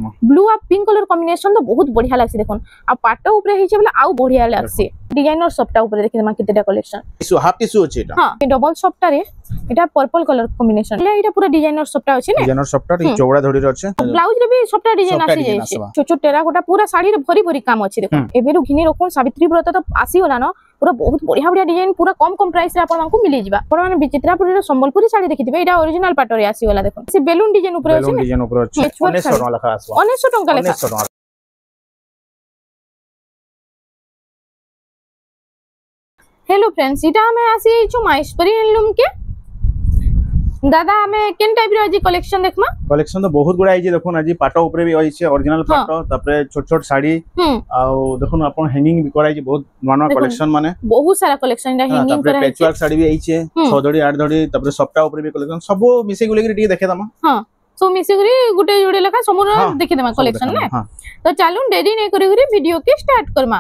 Blue आ pink colour combination तो बहुत बढ़िया लागसी देखोन आ पाटो ऊपर हिचे बोले आउ बढ़िया लागसी डिजाइनर सप्टा ऊपर देखि मा केतेटा कलेक्शन टिश्यू हाफ टिश्यू अछि एटा हां डबल सप्टा रे एटा पर्पल कलर कॉम्बिनेशन एटा पूरा डिजाइनर सप्टा अछि ने डिजाइनर सप्टा रे चौड़ा धड़ी रे अछि ब्लाउज रे भी सप्टा डिजाइन आसी जाय छै छोटो टेराकोटा पूरा साड़ी रे भरी भरी काम अछि देखो एबेरु घिनी रखोन सावित्री व्रत तो आसी होला न पूरा बहुत बढ़िया बढ़िया डिजाइन पूरा कम प्राइस रे आपन मानकु मिली जिबा पर माने विचित्रापुरी रे संबलपुरी साड़ी देखिथिबे एटा ओरिजिनल पाटो रे आसी होला देखो से बेलून डिजाइन ऊपर अछि डिजाइन ऊपर अछि 1900 टका लखा आसबा 1900 टका लखा 1900 टका हेलो फ्रेंड्स इटा हमें आसी छु माइस्परी हैंडलूम के दादा हमें केन टाइप रे আজি कलेक्शन देखमा कलेक्शन तो बहुत गुडा आइजे देखोन আজি पाटो ऊपर भी आइছে ओरिजिनल पाटो तापरे छोट छोट साड़ी आ देखोन अपन हैंगिंग भी कराई जे बहुत मानवा कलेक्शन माने बहुत सारा कलेक्शन दा हैंगिंग कराई पैच वर्क साड़ी भी आइছে 6 धड़ी 8 धड़ी तापरे सप्ता ऊपर भी कलेक्शन सब मिसे गुले के देखे दमा हां सो मिसे गुरी गुटे जोड़े लखा समूह देखे दमा कलेक्शन ने तो चालू देरी नै करी गुरी वीडियो के स्टार्ट करमा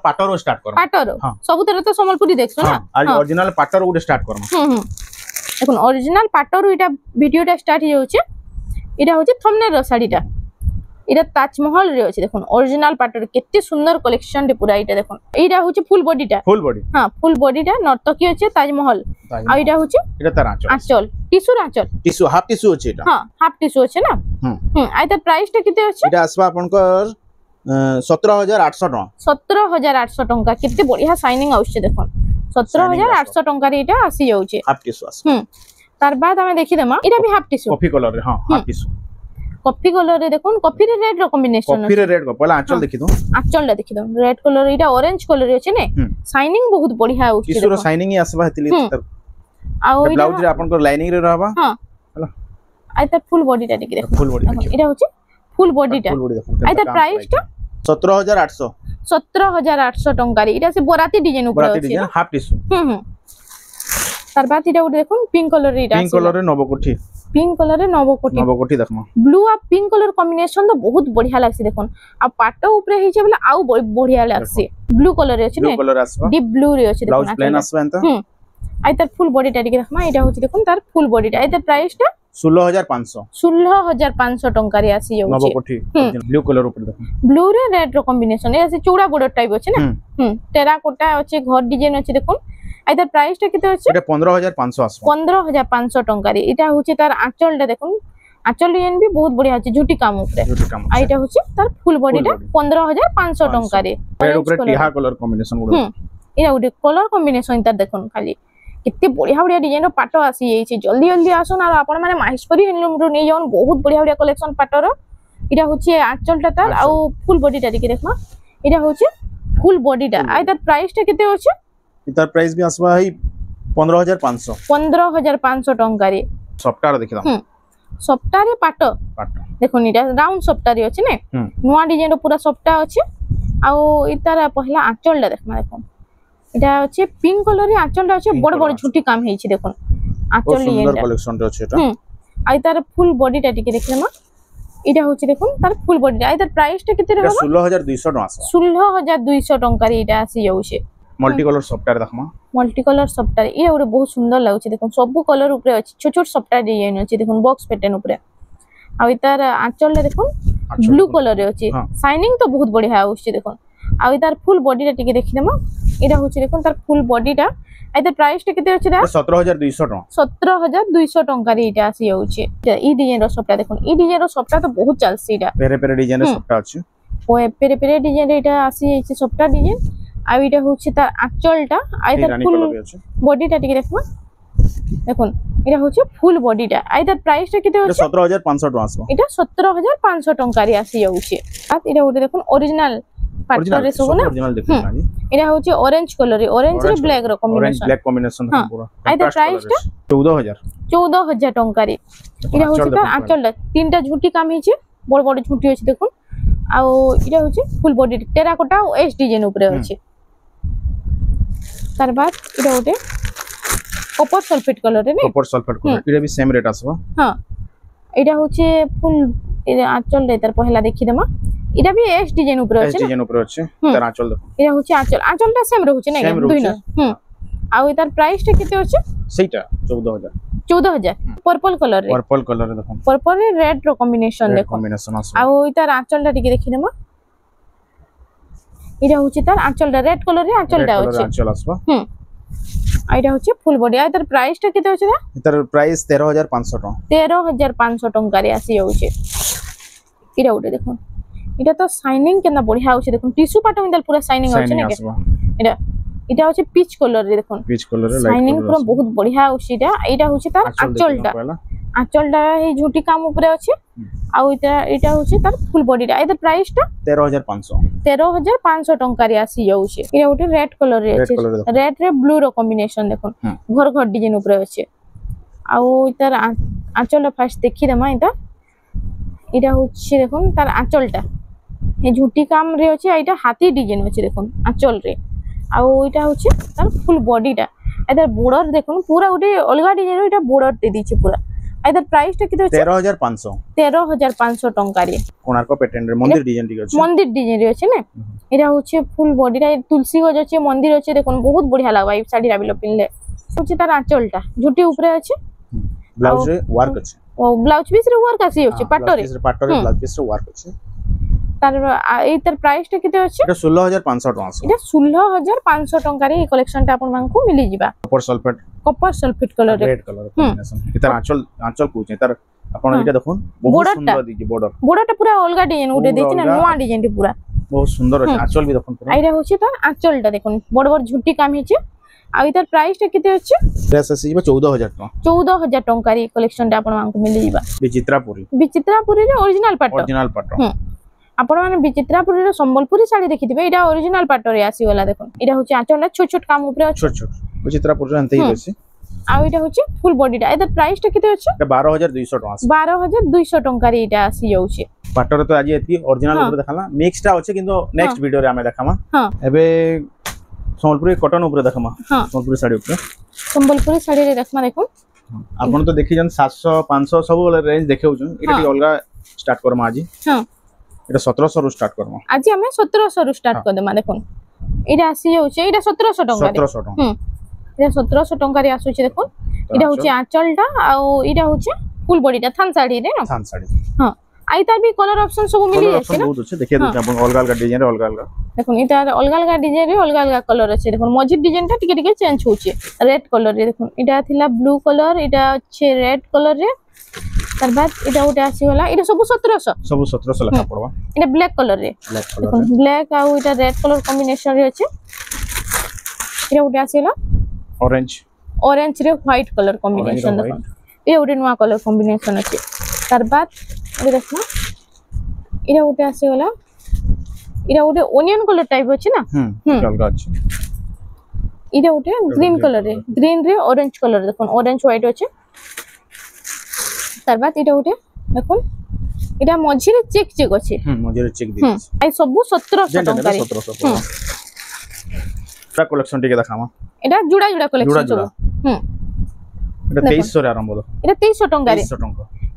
पाटो स्टार्ट करमा सब तरह तो संबलपुरी देखछो ना आज ओरिजिनल पाटो गुटे स्टार्ट करमा देखो ओरिजिनल पाटो इटा वीडियोटा स्टार्ट हो जाउछे इटा होचे थंबनेल रो साड़ीटा इटा ताजमहल रे होचे देखो ओरिजिनल पाटो केते सुंदर कलेक्शन रे पूरा इटा देखो इटा होचे फुल बॉडीटा हां फुल बॉडीटा नर्तकी होचे ताजमहल आ इटा होचे इटा तार आंचल टिश्यू हाफ टिश्यू होचे इटा हां हाफ टिश्यू होचे ना आ इटा प्राइस टा केते होचे इटा आसबा आपनकर 17800 टका 17800 टका केते बढ़िया शाइनिंग आउछे देखो 17800 टका रे इटा आसी जाउछे हाफ टिश्यू आस तार बाद हमें देखि देमा इटा भी हाफ टिश्यू कॉफी कलर रे हां हाफ टिश्यू कॉफी कलर रे देखोन कॉफी रे रेड रो कॉम्बिनेशन कॉफी रे रेड को पहला आंचल देखि दो आंचल ला देखि दो रेड कलर इटा ऑरेंज कलर रे छै ने शाइनिंग बहुत बढ़िया आउछे टिश्यू रो शाइनिंग ही आसबा हेतली आ ओ ब्लाउज रे आपन को लाइनिंग रे रहबा हां हला आइता फुल बॉडीटा देखि देखो फुल बॉडी इटा होचे फुल बॉडीटा आइता प्राइस टा 17800 टंका रे इटा से बोराती डिजाइन ऊपर अछि हाफ टिश्यू तार बाद इटा देखो पिंक कलर रे इटा पिंक कलर रे नवकोठी देखमा ब्लू आ पिंक कलर कॉम्बिनेशन तो बहुत बढ़िया लागसी देखोन आ पाटो ऊपर हिचे बोले आउ बढ़िया लागसी ब्लू कलर रे अछि ने ब्लू कलर आसबा डीप ब्लू रे अछि ब्लाउज प्लेन आसबा एंत आई तार फुल बॉडीटा देखि देखमा इटा होछि देखोन तार फुल बॉडीटा आई तार प्राइस टा 16500 टंका रे आसी जाउछि नवकोठी ब्लू कलर ऊपर देखो ब्लू रे रेड रो कॉम्बिनेशन ए चौड़ा बॉर्डर टाइप अछि ना टेराकोटा अछि घर डिजाइन अछि देखोन आई तार प्राइस टा केते अछि एटा 15500 आसबा 15500 टंका रे इटा होछि तार आंचल टा देखोन आंचल डिजाइन भी बहुत बढ़िया अछि झूटी काम ऊपर आइटा होछि तार फुल बॉडीटा 15500 टंका रे रेड ऊपर टिहा कलर कॉम्बिनेशन गुडा इरा उडे कलर कॉम्बिनेशन तार देखोन खाली कितने बढ़िया बढ़िया डिजाइन पाटो आसी जाइए जल्दी जल्दी आसन और आपण माने माइस्परी हैंडलूम रो नै जाउन बहुत बढ़िया बढ़िया कलेक्शन पाटो रो इटा होछि आंचल टा तार आ फुल बॉडीटा देखि देखमा इटा होछि फुल बॉडीटा आइ तार प्राइस टा केते होछि इतार प्राइस भी आसबा है 15500 टंका रे सप्ताह देखिदा सप्ताह रे पाटो देखोन इटा राउंड सप्ताह रे अछि ने नवा डिजाइन रो पूरा सप्ताह अछि आ इतार पहला आंचल टा देखमा देखोन इटा अछि पिंक कलर रे आंचल टा अछि बड़ बड़ झूठी काम हेछि देखोन आंचल डिजाइन सुंदर कलेक्शन रे अछि एटा आइ तार फुल बॉडीटा टिके देखलेमा इटा होछि देखोन तार फुल बॉडी आइ तार प्राइस टा केते रहबा 16200 टका 16200 टंका रे इटा आसी जाउछे मल्टी कलर सॉफ्टवेयर देखमा मल्टी कलर सॉफ्टवेयर ये ओरे बहुत सुंदर लागुछे देखोन सब कलर ऊपर अछि छोट छोट सॉफ्टवेयर डिजाइन अछि देखोन बॉक्स पैटर्न ऊपर आ इतार आंचल ले देखोन ब्लू कलर रे अछि शाइनिंग तो बहुत बढ़िया आउछे देखोन आ इतार फुल बॉडीटा टिके देखिनेमा इटा होछि देखोन तार फुल बॉडीटा आ तार प्राइस टा केते अछि दा 17200 टका 17200 टंका रे इटा आसी जाउछे ई डिजाइन रो सॉफ्टवेयर देखोन ई डिजाइन रो सॉफ्टवेयर तो बहुत चलसी इटा पेरे पेरे डिजाइन रो सॉफ्टवेयर अछि ओ पेरे पेरे डिजाइन रे इटा आसी जाइछे सॉफ्टवेयर डिजाइन आ इटा होछि तार आंचलटा आ तार फुल बॉडीटा टिके देखमा देखोन इटा होछि फुल बॉडीटा आ तार प्राइस टा केते होछि 17500 टका आसबा इटा 17500 टंका रे आसी जाउछे आ इटा ओटे देखोन ओरिजिनल पाटो रे सब ना ओरिजिनल देखिलानी इटा होछि ऑरेंज कलर रे ऑरेंज रे ब्लैक रो कॉम्बिनेशन ऑरेंज ब्लैक कॉम्बिनेशन पूरा आ तार प्राइस टा 14000 टंका रे इटा होछि तार आंचल टा तीनटा झूठी काम हिचे बड़ बड़ झूठी अछि देखोन आ इटा होछि फुल बॉडी टेराकोटा ओ एस डिजाइन ऊपर अछि तार बाद इटा ओटे कॉपर सल्फेट कलर रे ने कॉपर सल्फेट कलर इटा भी सेम रेट आसबा हां इटा होछि फुल आंचल रे तार पहला देखि देमा इटा भी एस डिजाइन ऊपर अछि डिजाइन ऊपर अछि तार आंचल देखो इटा होछि आंचल टा सेम रहउछि ने दुई न आ इतार प्राइस टा केते अछि सेटा 14000 14000 पर्पल कलर रे पर्पल कलर देखो पर्पल रे रेड रो कॉम्बिनेशन देखो कॉम्बिनेशन आसो आउ इतार आंचलटा टिके देखिनेमा इरा होची तार आंचलटा रेड कलर रे आंचलटा होची आंचल आसबा आइटा होची फुल बॉडी आ तार प्राइस टा केते होची इतर प्राइस 13500 टका 13500 टंका रे आसी होची इरा उडे देखो इटा तो शाइनिंग केना बढ़िया होची देखो टिश्यू पाटो मिदल पूरा शाइनिंग होची ने इटा इटा होची पीच कलर रे देखो पीच कलर रे शाइनिंग पूरा बहुत बढ़िया होची इटा होची तार आंचलटा हे झूठी काम ऊपर अछि आ इटा होची तार फुल बॉडी रे इधर प्राइस टा 13500 टंका रे आसी जाउछे इरा गोटे रेड कलर रे अछि रेड रे ब्लू रो कॉम्बिनेशन देखो घर घर डिजाइन ऊपर अछि आ इधर आंचल फास्ट देखि दमा इटा होची देखो तार आंचलटा हे झूठी काम रे अछि इटा हाथी डिजाइन अछि देखो आंचल रे आ इटा होची तार फुल बॉडी टा इधर बॉर्डर देखो पूरा गोटे अलगा डिजाइन इटा बॉर्डर दे दिछि पूरा इधर प्राइस टा किते 13500 टंका रे कोणार्क पैटर्न रे मंदिर डिजाइन टिक अछि मंदिर डिजाइन रे अछि ने एरा होछि फुल बॉडी रा तुलसी गज अछि मंदिर अछि देखन बहुत बढ़िया लागबा ई साड़ी राबिलो पिनले होछि तार आंचलटा झुटी ऊपर अछि ब्लाउज रे वर्क अछि ओ ब्लाउज पीस रे वर्क आसी होछि पाटो रे ब्लाउज पीस रे वर्क अछि तार एतर प्राइस टा किते अछि एटा 16500 टका एटा 16500 टका रे कलेक्शन टा अपन मानकू मिली जिबा कॉपर सल्फेट कलर रे रेड कलर कॉम्बिनेशन इतर आंचल पूछे तार अपन एटा देखुन बहुत सुंदर दिखि बॉर्डर टा पूरा अलगा डिजाइन उडे देछि ना नवा डिजाइन टी पूरा बहुत सुंदर अछि आंचल भी देखुन पूरा आइरा होछि तार आंचल टा देखुन बड़ बड़ झुटी काम हिचे आ इतर प्राइस टा किते अछि ड्रेस अछि 14000 टका 14000 टका रे कलेक्शन टा अपन मानकू मिली जिबा विचित्रापुरी रे ओरिजिनल पाटो आपण माने विचित्रापुरी रे संबलपुरी साड़ी देखिथिबे एटा ओरिजिनल पाटो रे आसी वाला देखो एटा होची आंचल छोट छोट काम ऊपर छोट विचित्रापुरी रे अंते ही अछि आ एटा होची फुल बॉडी टा एटा प्राइस टा किते अछि 12200 टका 12200 टका रे एटा आसी जाउची पाटो रे तो आज एती ओरिजिनल ऊपर देखाला मिक्स टा अछि किंतु नेक्स्ट वीडियो रे हमें देखामा एबे संबलपुरी कॉटन ऊपर देखामा संबलपुरी साड़ी ऊपर संबलपुरी साड़ी रे देखमा देखो आपण तो देखि जन 700 500 सब वाला रेंज देखेउछन एटा टी अलगा स्टार्ट करमा आजी एटा 1700 रु स्टार्ट करमा आज हमें 1700 रु स्टार्ट कर देमा देखो एटा आसी जाउछे एटा 1700 टका 1700 टका एटा 1700 टका रे आसुछे देखो एटा होचे आंचलटा आ एटा होचे फुल बॉडीटा थान साड़ी रे ना थान साड़ी हां आइता भी कलर ऑप्शन सब मिली जाछे ना बहुत अच्छे देखिए दे अपन अलग अलग डिजाइन रे अलग अलग देखो एटा अलग अलग डिजाइन रे अलग अलग कलर अछि देखो मझी डिजाइन टा टिके टिके चेंज होचे रेड कलर रे देखो एटा थिला ब्लू कलर एटा अच्छे रेड कलर रे तार बाद एटा उटे आसी वाला एटा सब 1700 लखा पड़वा एटा ब्लैक कलर रे ब्लैक आ एटा रेड कलर कॉम्बिनेशन रे अछि एटा उटे आसीला ऑरेंज रे व्हाइट कलर कॉम्बिनेशन देखो ए उटे नवा कलर कॉम्बिनेशन अछि तार बाद ए देखना एटा उटे आसी वाला एटा उटे ओनियन कलर टाइप अछि ना अलग अछि एटा उटे ग्रीन रे ऑरेंज कलर देखो ऑरेंज व्हाइट अछि तार बाद एटा उटे देखो एटा मझी रे चेक चेक अछि मझी रे चेक दी आई सब 1700 टका रे 1700 का कलेक्शन टिके देखामा एटा जुड़ा जुड़ा कलेक्शन सब एटा 2300 रे आरंभ हो एटा 2300 टका रे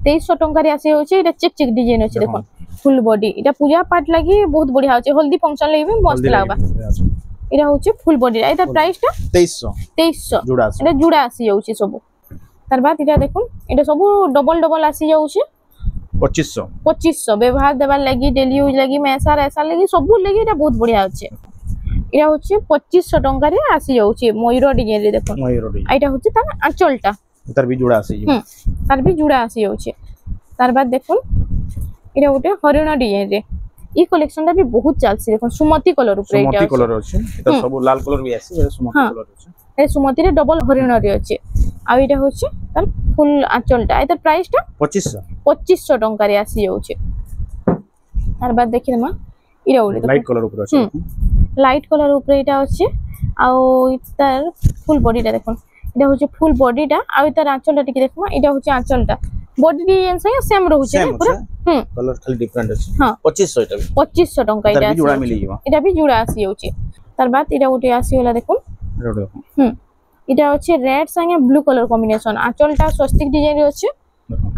2300 टका रे आसी होचे एटा चेक चेक डिजाइन अछि देखो फुल बॉडी एटा पूजा पाठ लागि बहुत बढ़िया होचे हल्दी फंक्शन लागि भी मस्त लागबा एटा होचे फुल बॉडी एटा प्राइस टा 2300 जुड़ा एटा जुड़ा आसी होचे सब तार बाद एटा देखो एटा सब डबल आसी जाउचे 2500 व्यवहार देबार लागि डेली यूज लागि मैसार ऐसा लागि सब लागि एटा बहुत बढ़िया होचे एटा होचे 2500 टका रे आसी जाउचे मयूर डिजाइन रे देखो एटा होचे तार आंचलटा तार भी जुड़ा आसी जाउचे तार बाद देखो एटा उटे हरिण डिजाइन रे ई कलेक्शन टा भी बहुत चलसी देखो सुमति कलर ऊपर एटा सुमति कलर अछि एटा सब लाल कलर भी आसी सुमति कलर अछि ए सुमति रे डबल हरिण रे अछि आ एटा होचे तार फुल आंचलटा एटा प्राइस टा 2500 टका रे आसी जाउचे तार बाद देखि मा इरा उडे लाइट कलर ऊपर अछि लाइट कलर ऊपर एटा अछि आ तार फुल बॉडी टा देखो एटा होचे फुल बॉडी टा आ तार आंचलटा टिके देखमा एटा होचे आंचलटा बॉडी डिजाइन से सेम रहउचे पूरा कलर खाली डिफरेंट अछि हां 2500 एटा 2500 टका एटा भी जुड़ा मिली जीवा एटा भी जुड़ा आसी जाउचे तार बाद एटा उटे आसी वाला देखो एटा होचे रेड संगे ब्लू कलर कॉम्बिनेशन आंचलटा स्वस्तिक डिजाइन रे अछि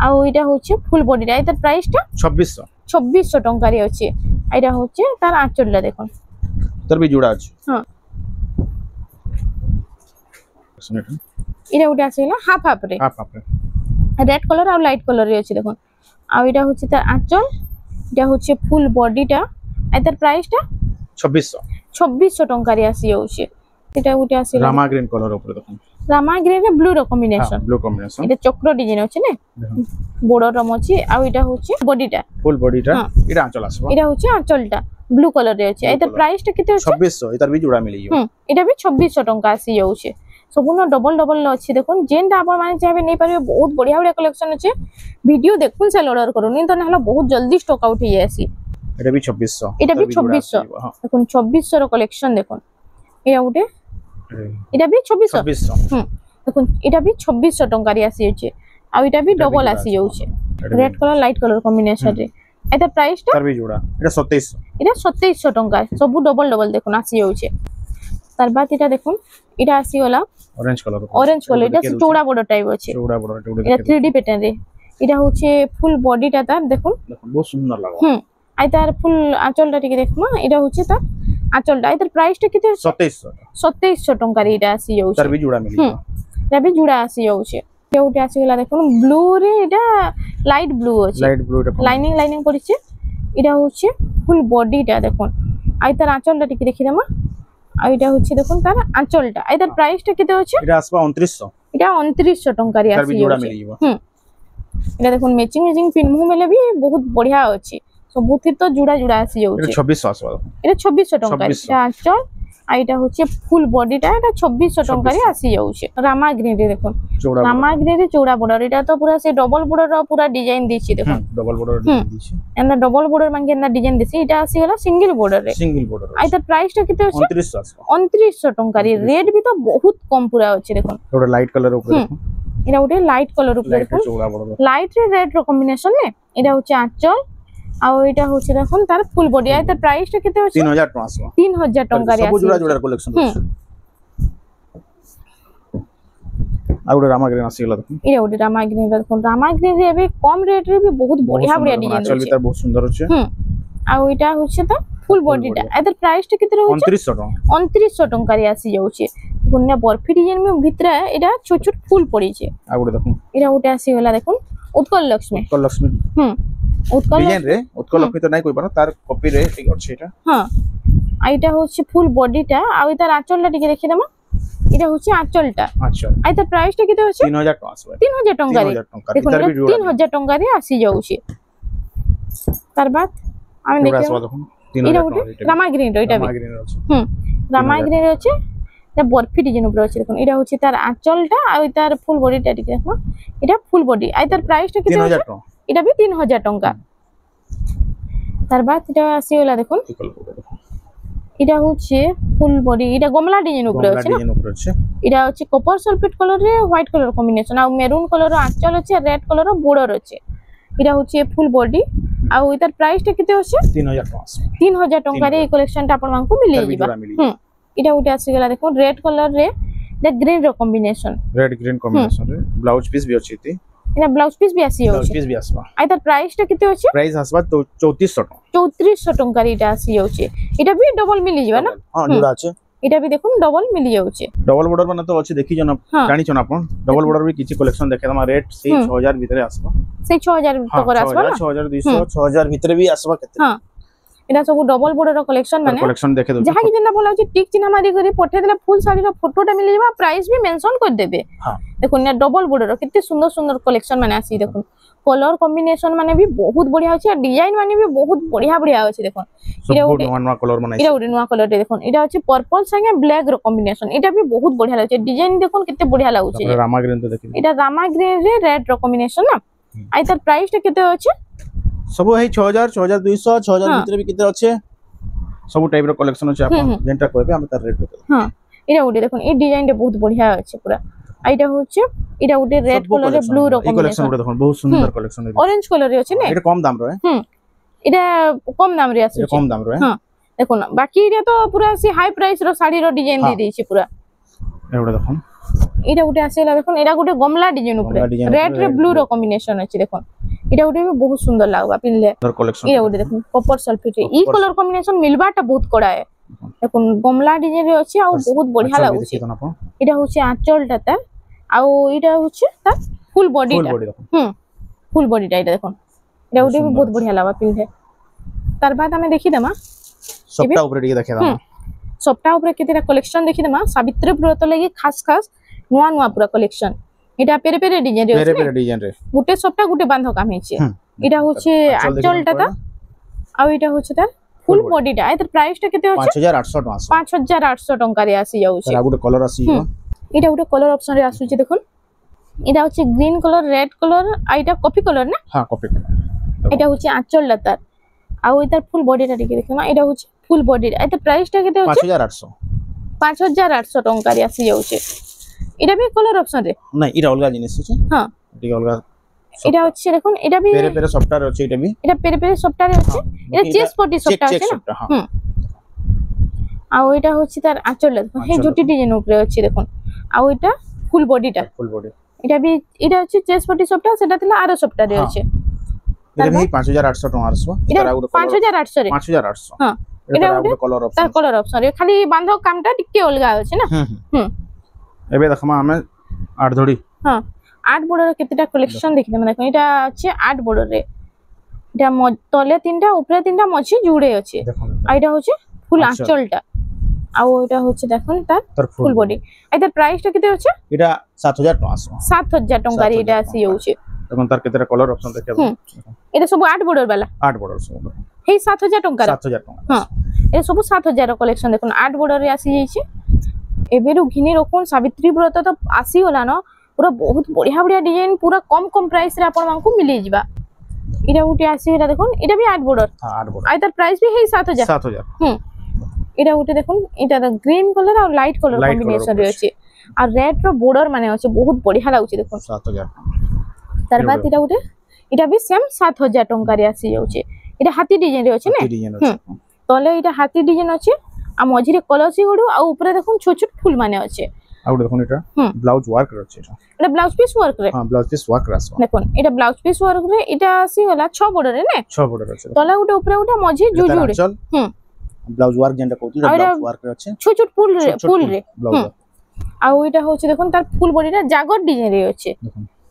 आ एटा होचे फुल बॉडी टा एटा प्राइस टा 2600 टका रे अछि एटा होचे तार आंचलटा देखो तार भी जुड़ा अछि हां এটা গোটে আসিগলা হাফ হাফ রে রেড কলর আর লাইট কলর রে আছে দেখুন আর এটা হচ্ছে তার আঁচল এটা হচ্ছে ফুল বডিটা আর তার প্রাইসটা 2600 টঙ্কারে আসি যাচ্ছে এটা গোটে আসিগলা রামা গ্রিন কলর উপরে দেখুন রামা গ্রিন রে ব্লু র কম্বিনেশন এটা চক্র ডিজাইন আছে না বড় রম আছে আর এটা হচ্ছে বডিটা ফুল বডিটা এটা আঁচল আসবে এটা হচ্ছে আঁচলটা ব্লু কলর রে আছে এটার প্রাইসটা কেতে আছে 2600 এটার বি জোড়া মিলি যাবে এটা বি 2600 টঙ্কা আসি যাচ্ছে সম্পূর্ণ ডবল ডবল আছে দেখুন যেনটা আপন মানে চাইবে নেই পারিবে বহুত বড়িয়া বড়িয়া কালেকশন আছে ভিডিও দেখুন সেল অর্ডার করুন নি তো না হলো বহুত জলদি স্টক আউট হয়ে আসি এটা বি 2600 এটা বি 2600 দেখুন 2600 র কালেকশন দেখুন এটা উঠে এটা বি 2600 দেখুন এটা বি 2600 টঙ্কারি আসি যাচ্ছে আর এটা বি ডবল আসি যাচ্ছে red colour light colour combination রে এটা প্রাইসটা তার বি জোড়া এটা 2700 এটা 2700 টঙ্কা সবু ডবল ডবল দেখুন আসি যাচ্ছে তার বাদ এটা দেখুন এটা আসি গলা অরেঞ্জ কালার এটা চৌড়া বড় টাইপ আছে এটা 3D প্যাটার্ন রে এটা হচ্ছে ফুল বডিটা তার দেখুন বহুত সুন্দর লাগে আই তার ফুল আঁচলটা টিকে দেখমা এটা হচ্ছে তার আঁচলটা এটার প্রাইসটা কেতে 2700 টঙ্কার এটা আসি যাচ্ছে তার বি জোড়া মিলি এটা বি জোড়া আসি যাচ্ছে এটা উঠে আসি গলা দেখুন ব্লু রে এটা লাইট ব্লু আছে লাইনিং লাইনিং পড়ছে এটা হচ্ছে ফুল বডিটা দেখুন আই তার আঁচলটা টিকে দেখি দেমা আর এটা হচ্ছে দেখুন তার আঁচলটা এটার প্রাইসটা কেতে হচ্ছে এটা আসবা 2900 এটা 2900 টঙ্কারি আসি যাচ্ছে এটা দেখুন ম্যাচিং ম্যাচিং পিনমু মেলে বি বহুত বঢ়িয়া আছে সবুতি তো জুড়া জুড়া আসি যাচ্ছে এটা 2600 আসবা এটা 2600 টঙ্কারি এটা আঁচল আর এটা হচ্ছে ফুল বডিটা এটা 2600 টঙ্কারি আসি যাচ্ছে রামা গ্রিন রে দেখুন রামা গ্রিন রে চৌড়া বর্ডার এটা তো পুরা সে ডবল বর্ডার পুরা ডিজাইন দিছি দেখুন ডবল বর্ডার ডিজাইন দিছি এন্ড ডবল বর্ডার মানে এন্ড ডিজাইন দিছি এটা আসি গলা সিঙ্গেল বর্ডার রে আর এটা প্রাইসটা কত আছে 2900 আসবা 2900 টঙ্কারি রেট বি তো বহুত কম পুরা আছে দেখুন এটা লাইট কালার উপরে দেখুন এটা ওটা লাইট কালার উপরে দেখুন লাইট রে রেড র কম্বিনেশন নে এটা হচ্ছে আঁচল আর এটা হচ্ছে দেখুন তার ফুল বডি আর তার প্রাইসটা কত আছে 3000 টাকা আসবা 3000 টঙ্কারি আছে সব জোড়া জোড়ার কালেকশন আছে আর ওটা রামা গ্রিন আসি গলা দেখুন এটা ওটা রামা গ্রিন দেখুন রামা গ্রিন রে এবে কম রেট রে বি বহুত বঢ়িয়া বঢ়িয়া ডিজাইন আছে আঁচল ভিতর বহুত সুন্দর আছে আর ওইটা হচ্ছে তার ফুল বডিটা এটার প্রাইসটা কত রয়েছে 2900 টাকা 2900 টঙ্কারি আসি যাচ্ছে গুন্না বরফি ডিজাইন মে ভিতরে এটা ছোট ছোট ফুল পড়িছে আর ওটা দেখুন এটা ওটা আসি গলা দেখুন উৎকল লক্ষ্মী উৎকল ডিজাইন রে উৎকল লক্ষ্মী তো নাই কই পারো তার কপি রে ঠিক আছে এটা আর এটা হচ্ছে ফুল বডিটা আর তার আঁচলটা টিকে দেখি দেমা এটা হচ্ছে আঁচলটা আচ্ছা আর তার প্রাইসটা কত আছে 3000 টাকা আসবে 3000 টঙ্কারি দেখুন 3000 টঙ্কারি আসি যাচ্ছে তার বাদ আমি দেখি এটা ওটা রামা গ্রিন র এটা রামা গ্রিন র আছে এটা বরফি ডিজাইন উপরে আছে দেখুন এটা হচ্ছে তার আঁচলটা আর তার ফুল বডিটা টিকে দেখো এটা ফুল বডি আর তার প্রাইসটা কত আছে 3000 টাকা এটা বি 3000 টঙ্কা তার বাদ এটা আসি গলা দেখুন এটা হচ্ছে ফুল বডি এটা গমলা ডিজাইন উপরে আছে না এটা হচ্ছে কপার সালফেট কালার রে হোয়াইট কালার কম্বিনেশন আর মেরুন কালার আঁচল আছে রেড কালার বর্ডার আছে এটা হচ্ছে ফুল বডি আর ওইটার প্রাইসটা কত আছে 3000 টাকা 3000 টাকা রে এই কালেকশনটা আপনাদের মিলে যাবে এটা উঠে আসি গলা দেখুন রেড কালার রে এটা গ্রিন র কম্বিনেশন রেড গ্রিন কম্বিনেশন রে ব্লাউজ পিস বি আছে তি এটা ব্লাউজ পিস বি আসি ব্লাউজ পিস বি আসবা আর তার প্রাইসটা কত আছে প্রাইস আসবা 3400 টাকা 3400 টাকা এটা আসি যাচ্ছে এটা বি ডবল মিলি যাবে না হ্যাঁ জোড়া আছে এটা বি দেখুন ডবল মিলি যাচ্ছে ডবল বর্ডার মানে তো আছে দেখি জন জানি জন আপন ডবল বর্ডার বি কিছু কালেকশন দেখে তোমার রেট সেই 6000 ভিতরে আসবা সেই 6000 ভিতরে আসবা না 6200 6000 ভিতরে বি আসবা কেতে হ্যাঁ এটা সব ডবল বর্ডার কালেকশন মানে কালেকশন দেখে দাও যাহা কি জন্য বলা হচ্ছে টিক চিহ্ন মারি করে পঠে দিলে ফুল শাড়ির ফটোটা মিলি যাবে প্রাইস বি মেনশন করে দেবে হ্যাঁ দেখুন না ডবল বর্ডার কেতে সুন্দর সুন্দর কালেকশন মানে আসি দেখুন কলর কম্বিনেশন মানে বি বহুত বঢ়িয়া আছে আর ডিজাইন মানে বি বহুত বঢ়িয়া বঢ়িয়া আছে দেখুন এটা নয়া কলর মানে এটা ওটা নয়া কলর দেখুন এটা হচ্ছে পার্পল সঙ্গে ব্ল্যাক র কম্বিনেশন এটা বি বহুত বঢ়িয়া লাগছে ডিজাইন দেখুন কেতে বঢ়িয়া লাগছে রামা গ্রিন তো দেখি এটা রামা গ্রিন রে রেড র কম্বিনেশন না আই তার প্রাইসটা কেতে আছে সব এই 6000 6200 6000 ভিতরে বি কেতে আছে সব টাইপ র কালেকশন আছে আপন যেটা কইবে আমি তার রেট বলবো হ্যাঁ এটা ওটা দেখুন এই ডিজাইনটা বহুত বঢ়িয়া আছে পুরা এটা হচ্ছে এটা ওটা রেড কালারে ব্লু র কম্বিনেশন ওটা দেখুন বহুত সুন্দর কালেকশন অরেঞ্জ কালারে আছে না এটা কম দাম রয় এটা কম দাম রে আছে এটা কম দাম রয় হ্যাঁ দেখুন বাকি এটা তো পুরা সি হাই প্রাইস র শাড়ি র ডিজাইন দি দিয়েছে পুরা এটা দেখুন এটা ওটা আসেলা দেখুন এটা গোটে গমলা ডিজাইন উপরে রেড রে ব্লু র কম্বিনেশন আছে দেখুন এটা ওটা বহুত সুন্দর লাগবা পিনলে কালেকশন এটা ওটা দেখুন কপার সালফেট এই কালার কম্বিনেশন মিলবাটা বহুত কড়া দেখুন গমলা ডিজাইন রে আছে আর বহুত বঢ়িয়া লাগছে এটা হচ্ছে আঁচলটা তার ଆଉ ଏଇଟା ହଉଛି ତା ফুল বডিটা ফুল বডিটা এটা দেখুন এটা উঠে বহুত বঢ়িয়া লাগা পিন্ধে তার বাদ আমি দেখি দেমা সবটা উপরে টিকে দেখে দাও সবটা উপরে কেতেটা কালেকশন দেখি দেমা সাবিত্রী ব্রত লাগি খাস খাস নয়া নয়া পুরা কালেকশন এটা পেরে পেরে ডিজাইন রে পেরে পেরে ডিজাইন রে গুটে সবটা গুটে বান্ধ কাম হইছে এটা হচ্ছে আঁচলটা তা আর এটা হচ্ছে তার ফুল বডিটা এটার প্রাইসটা কেতে হচ্ছে 5800 টাকা 5800 টাকা রে আসি যাଉଛି তার গুটে কলর আসি এটা গুটে কলর অপশন রে আসুଛି দেখুন এটা হচ্ছে গ্রিন কালার রেড কালার আর এটা কফি কালার না হ্যাঁ কফি কালার এটা হচ্ছে আঁচলটা তার আর এটার ফুল বডিটা দেখে দেখুন এটা হচ্ছে ফুল বডি এটার প্রাইসটা কেতে হচ্ছে 5800 টাকা রে আসি যাଉଛି এটা বি কলর অপশন রে না এটা অলগা জিনিস আছে হ্যাঁ এটা অলগা এটা হচ্ছে দেখুন এটা বি পেরে পেরে সফটওয়্যার আছে এটা বি এটা পেরে পেরে সফটওয়্যার আছে এটা চেস পটি সফটওয়্যার আছে না আর এটা হচ্ছে তার আঁচলটা দেখুন এই জুটি ডিজাইন উপরে আছে দেখুন আর এটা ফুল বডিটা ফুল বডি এটা বি এটা হচ্ছে চেস পটি সফটওয়্যার সেটা দিলে আরো সফটওয়্যার আছে এটা বি 5800 টাকা আসবে এটা 5800 রে 5800 হ্যাঁ এটা গুটে কলর অপশন তার কলর অপশন রে খালি বান্ধ কামটা টিকে অলগা আছে না এবে দেখমা আমি 8 ধড়ি হ্যাঁ 8 বর্ডার কেতেটা কালেকশন দেখি তোমরা দেখুন এটা হচ্ছে 8 বর্ডার রে এটা তলে তিনটা উপরে তিনটা মঝি জুড়ে আছে আর এটা হচ্ছে ফুল আঁচলটা আর এটা হচ্ছে দেখুন তার ফুল বডি এটার প্রাইসটা কেতে হচ্ছে এটা 7000 টাকা আছে 7000 টাকা রে এটা আসি যাচ্ছে দেখুন তার কেতেটা কলর অপশন দেখে এটা সব 8 বর্ডার वाला 8 বর্ডার সব এই 7000 টাকা 7000 টাকা হ্যাঁ এটা সব 7000 র কালেকশন দেখুন 8 বর্ডার রে আসি যাচ্ছে এবেরু ঘিনি রকম সাবিত্রী ব্রত তো আসি होला ন পুরা বহুত বঢ়িয়া বঢ়িয়া ডিজাইন পুরা কম কম প্রাইস রে আপন মানকু মিলি যিবা এটা উঠে আসি এটা দেখুন এটা বি 8 বর্ডার হ্যাঁ 8 বর্ডার আর তার প্রাইস বি হেই 7000 এটা উঠে দেখুন এটা গ্রিন কালার আর লাইট কালার কম্বিনেশন রে আছে আর রেড র বর্ডার মানে আছে বহুত বঢ়িয়া লাগুছে দেখুন 7000 তার বাদ এটা উঠে এটা বি সেম 7000 টাকা রে আসি যাচ্ছে এটা হাতি ডিজাইন রে আছে না তলে এটা হাতি ডিজাইন আছে আর মঝিরে কলসি গড়ু আর উপরে দেখুন ছোট ছোট ফুল মানে আছে আর দেখুন এটা ব্লাউজ ওয়ার্ক আছে এটা ব্লাউজ পিস ওয়ার্ক রে হ্যাঁ ব্লাউজ পিস ওয়ার্ক আছে দেখুন এটা ব্লাউজ পিস ওয়ার্ক রে এটা আসি হলা 6 বর্ডার রে না 6 বর্ডার আছে তলে উঠে উপরে উঠে মঝি জুজুড়ে ব্লাউজ ওয়ার্ক যেটা কইতি ব্লাউজ ওয়ার্ক আছে ছোট ছোট ফুল রে আর ওইটা হচ্ছে দেখুন তার ফুল বডিটা জাগর ডিজাইন রে আছে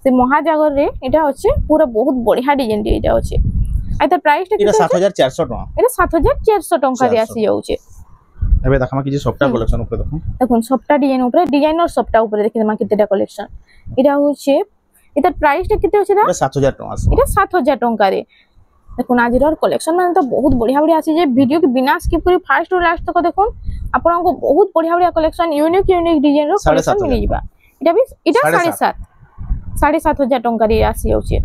সে মহা জাগর রে এটা হচ্ছে পুরো বহুত বঢ়িয়া ডিজাইন রে এটা আছে আর তার প্রাইসটা এটা 7400 টাকা এটা 7400 টাকা রে আসি যাচ্ছে এবে দেখামা কি যে সফটওয়্যার কালেকশন উপরে দেখুন সফটওয়্যার ডিজাইন উপরে ডিজাইনার সফটওয়্যার উপরে দেখি তোমাকে কেতেটা কালেকশন এটা হচ্ছে এটার প্রাইসটা কেতে হচ্ছে এটা 7000 টাকা আছে এটা 7000 টাকা রে দেখুন আজির কালেকশন মানে তো বহুত বঢ়িয়া বঢ়িয়া আছে যে ভিডিও के बिना स्किप करी फास्ट और लास्ट तक देखुन आपनको बहुत बढ़िया बढ़िया कलेक्शन यूनिक डिजाइन रो कलेक्शन मिल जिबा এটা भी এটা 7500 টাকা রে আসি যাচ্ছে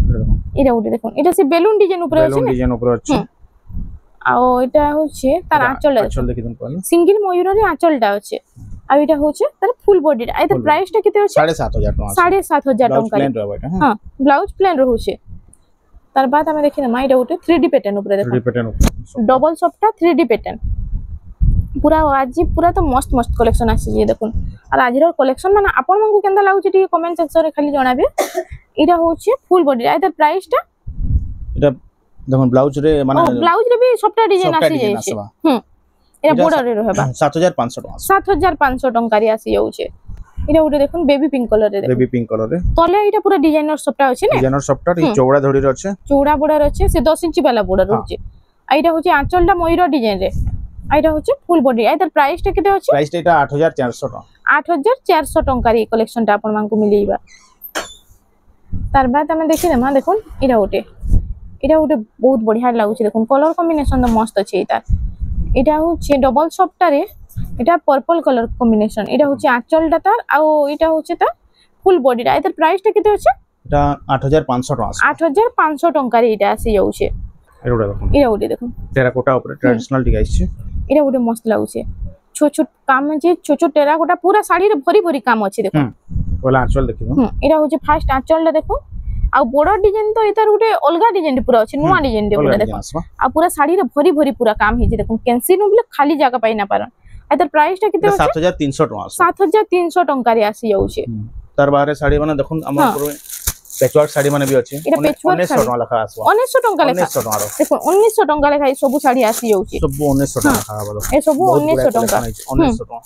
এটা উঠে দেখুন এটা সে বেলুন ডিজাইন উপরে আছে বেলুন ডিজাইন উপরে আছে আর এটা হচ্ছে তার আঁচল দেখি তুমি পারলে সিঙ্গেল ময়ূরের আঁচলটা আছে আর এটা হচ্ছে তার ফুল বডিটা এর প্রাইসটা কেতে হচ্ছে 7500 টাকা 7500 টাকা হ্যাঁ ব্লাউজ প্লেন রহুছে তার বাদ আমি দেখি না মাইটা উঠে 3D প্যাটার্ন উপরে দেখুন 3D প্যাটার্ন উপরে ডবল সফটটা 3D প্যাটার্ন পুরা আজি পুরা তো মস্ত মস্ত কালেকশন আসি যে দেখুন আর আজির কালেকশন মানে আপন মানকু কেনতা লাগুছে টি কমেন্ট সেকশন রে খালি জানাবে এটা হচ্ছে ফুল বডি এর প্রাইসটা এটা দেখুন ব্লাউজ রে মানে ব্লাউজ রে বি সফটটা ডিজাইন আসি যাইছে এটা বর্ডার রে রহবা 7500 টাকা 7500 টাকা রে আসি যাচ্ছে এটা উঠে দেখুন বেবি পিঙ্ক কালার রে বেবি পিঙ্ক কালার রে তলে এটা পুরো ডিজাইনার সফটটা আছে না ডিজাইনার সফটটা এই চৌড়া ধড়ি রে আছে চৌড়া বর্ডার আছে সে 10 ইঞ্চি वाला বর্ডার রয়েছে আর এটা হচ্ছে আঁচলটা ময়ূর ডিজাইন রে আর এটা হচ্ছে ফুল বডি আর এর প্রাইসটা কেতে হচ্ছে প্রাইসটা এটা 8400 টাকা 8400 টাকা রে কালেকশনটা আপন মানকু মিলিবা তার বাদ আমি দেখি না দেখুন এটা উঠে বহুত বঢ়িয়া লাগুছে দেখুন কালার কম্বিনেশন তো মস্ত আছে এটা হচ্ছে ডবল সফটটারে এটা পার্পল কালার কম্বিনেশন এটা হচ্ছে আঁচলটা তার আর এটা হচ্ছে তার ফুল বডিটা এর প্রাইসটা কেতে হচ্ছে এটা 8500 টাকা 8500 টাকা রে এটা আসি যাচ্ছে এটা দেখুন টেরাকোটা উপরে ট্র্যাডিশনাল ঠিক আছে এটা মস্ত লাগুছে ছোট ছোট কাম আছে ছোট ছোট টেরাকোটা পুরা শাড়ি রে ভরি ভরি কাম আছে দেখুন বলা আঁচল দেখি এটা হচ্ছে ফার্স্ট আঁচলটা দেখুন আর বড় ডিজাইন তো এটার গুটে অলগা ডিজাইন পুরা আছে নয়া ডিজাইন পুরা দেখুন আর পুরা শাড়ি রে ভরি ভরি পুরা কাম হিজে দেখুন ক্যান্সি নো বলে খালি জায়গা পাই না পারন এটার প্রাইসটা কেতে হচ্ছে 7300 টাকা 7300 টাকা রে আসি যাচ্ছে তার বাইরে শাড়ি মানে দেখুন আমার পুরো পেচওয়ার্ক শাড়ি মানে বি আছে 1900 টাকা লেখা আছে 1900 টাকা লেখা দেখুন 1900 টাকা লেখা এই সব শাড়ি আসি যাচ্ছে সব 1900 টাকা বলো এই সব 1900 টাকা 1900 টাকা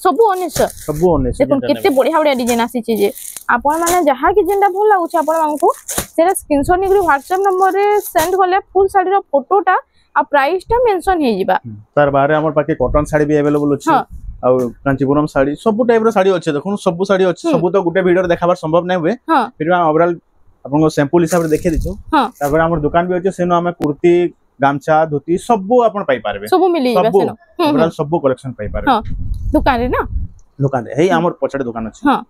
सब 1900 देखो केते बढ़िया बढ़िया डिजाइन आसी छी जे आपण माने जहा कि जेंडा भल लागु छ आपण मानकू सेरा स्क्रीनशॉट निकरी WhatsApp नंबर रे सेंड करले फुल साड़ी रो फोटोटा आ प्राइस टा मेंशन हे जिबा तार बारे हमर पाके कॉटन साड़ी भी अवेलेबल अछि आ कांचीपुरम साड़ी सब टाइप रो साड़ी अछि देखो सब साड़ी अछि सब तो गुटे वीडियो रे देखाबार संभव नै हुए फिर हम ओवरऑल आपन को सैंपल हिसाब रे देखि दिछु तापर हमर दुकान भी अछि सेनो हमें कुर्ती गामछा धोती सब आपण पाई पारबे सब मिली जिबा सेनो ओवरऑल सब कलेक्शन पाई पारबे हां दुकान रे ना दुकान रे हेई हमर पछडे दुकान अछि हां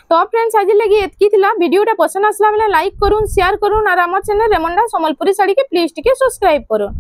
तो फ्रेंड्स आज लगी एतकी थिला वीडियोटा पसंद आसला बेला लाइक करून शेयर करून और हमर चैनल रेमंडा संबलपुरी साड़ी के प्लीज टिके सब्सक्राइब करून।